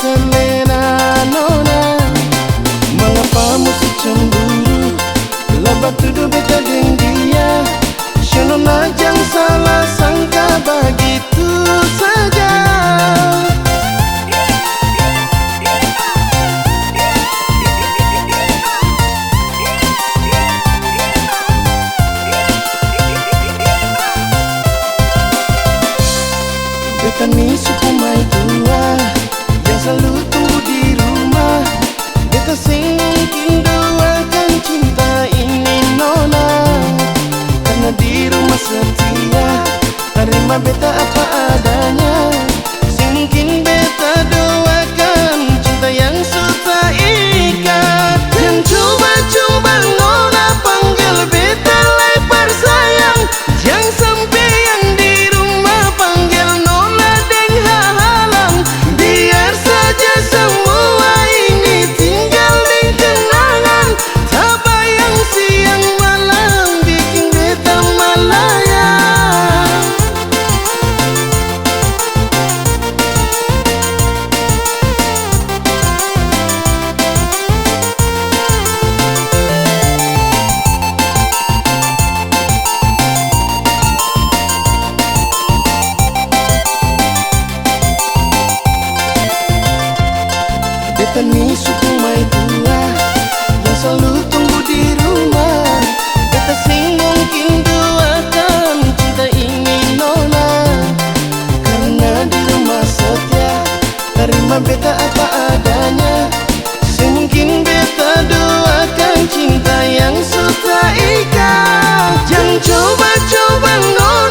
selera nona. Mengapa mesti cemburu? Lebat tuduh beta deng dia. Nona jangan salah sangka begitu saja. Beta ni suku mai tua yang selalu tunggu di rumah. Beta sing mungkin doakan cinta ini nona, karena di rumah setia terima beta apa adanya. Sing mungkin beta doakan cinta yang suta ikat. Yang coba-coba nona panggil beta lebar sayang. Jangan sampai yang di rumah panggil nona deng halang. Biar saja semua ini tinggal di kenangan. Tak bayang siang malam bikin beta malaya. Beta ni suku mai tua yang selalu tunggu di rumah. Beta sing mungkin doakan cinta ini nona, karena di rumah setia terima beta apa adanya. Sing mungkin beta doakan cinta yang suta ikat. Jangan coba-coba nona